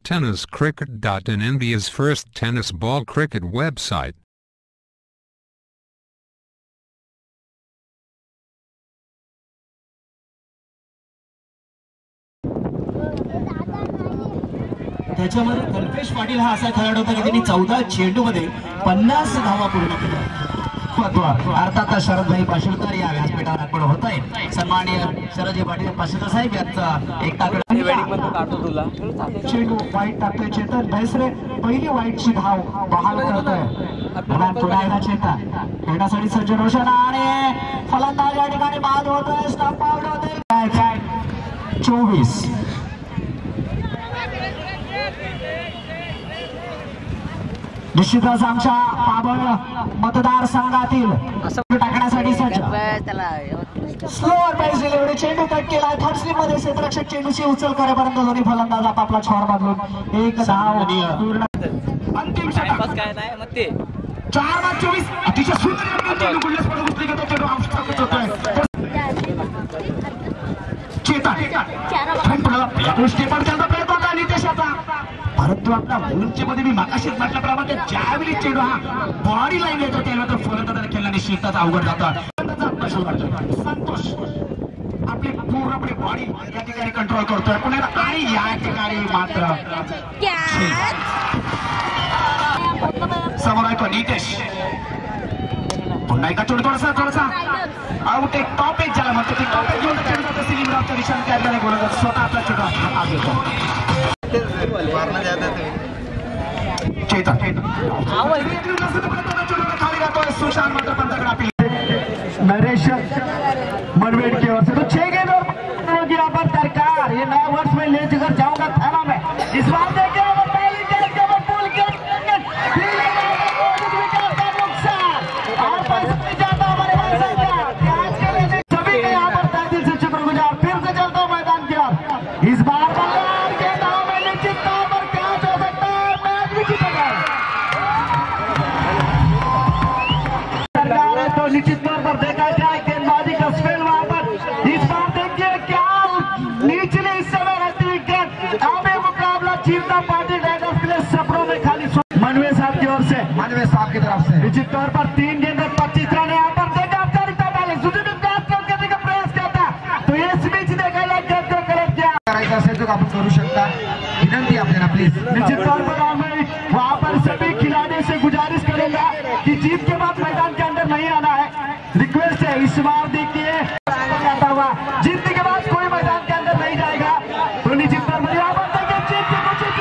TennisCricket.in, India's first tennis ball cricket website. त्याच्यामध्ये कल्पेश पाटील हा असा खेळाडू होता की त्यांनी 14 चेंडूमध्ये 50 धावा पूर्ण केल्या. अर्थात शरदभाई पाशिलकर या व्यासपीठावर आपण होत आहे. सन्माननीय शरदजी पाटील पाशिलकर साहेब यांचा एक चेंडू वाईट टाकतोय चेतन भैसरे. पहिली वाईटची धाव बहाल करतोय पुन्हा एकदा चेतन खेळण्यासाठी सज्ज रोशन आणि फलंदाज या ठिकाणी बाद होतोय. स्टंप आउट होतोय. 24 निश्चितच आमच्या पाबळ मतदारसंघातील टाकण्यासाठी सज्ज. स्लोअर पाहिजे एवढे चेंडू कट केला. थर्ड स्लिप मध्ये क्षेत्ररक्षक चेंडूची उचल करेपर्यंत दोन्ही फलंदाज आपापला छॉर बदलून एक धाव पूर्ण. अंतिम षटक 4/24 अतिशय सुंदर चेंडू गुल्लेस पडून उचली घेतो. चेंडू आउटस्टॉपच होतोय. चेतन स्टेपर त्यांचा प्रयत्न होता नितेशाचा. परंतु आपल्या मुलींच्या मध्ये मी मागाशीच म्हटल्याप्रमाणे ज्यावेळी चेंडू हा बॉडी लाईन येतो त्यानंतर फलंदाजाने खेळला निश्चितच अवघड जातं. संतोष आपली पूर्णपणे बॉडी या ठिकाणी कंट्रोल करतोय पुन्हा आणि या ठिकाणी मात्र समोर आहे तो नितेश. पुन्हा एका चेंडू थोडासा आउट एक टॉप एज झाला म्हणतो की टॉप एज घेऊन चेंडू जातो. सिलिंगरावच्या दिशेने त्याला गोल स्वतः आपला चेंडू हात घेतो. चेतन खाली जातोय. सुशांत मात्र पंतकडे आपली नरेश मनवेट की ओर से तो 6 गेंद और गिरा पर सरकार. ये नया वर्ष में ले कर जाऊंगा थाना में. इस बार देखिए पहली गेंद के पुल के नुकसान और पैसा नहीं जाता हमारे भाई साहब का. सभी के यहाँ पर तहे दिल से शुक्रगुजार. फिर से चलता हूँ मैदान की ओर. इस बार तो निश्चित तौर पर देखा जाए गेंदबाजी का स्पेल वहां पर. इस बार देखिए क्या निचले हिस्से में रहती विकेट. आगे मुकाबला जीवता पार्टी टाइगर्स के लिए सपनों में खाली. मनवे साहब की ओर से मनवे साहब की तरफ से निश्चित तौर पर 3 गेंद और 25 रन यहाँ पर देखा. करने का प्रयास करता तो इस बीच देखा जाए गलत क्या करायचं असेल तो आपण करू शकता. विनंती आपल्याला प्लीज. निश्चित तौर पर वहां पर सभी खिलाड़ियों से गुजारिश करेंगे कि जीत के बाद मैदान के अंदर नहीं आना है. रिक्वेस्ट है. इस बार देखिए जीतने के बाद कोई मैदान के अंदर नहीं जाएगा. तो निश्चित तौर पर यहाँ पर देखिए जीत के कुछ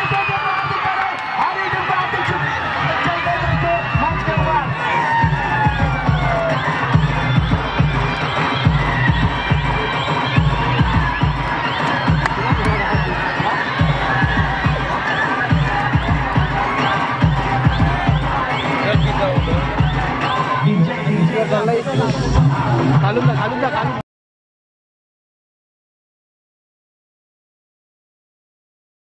घालून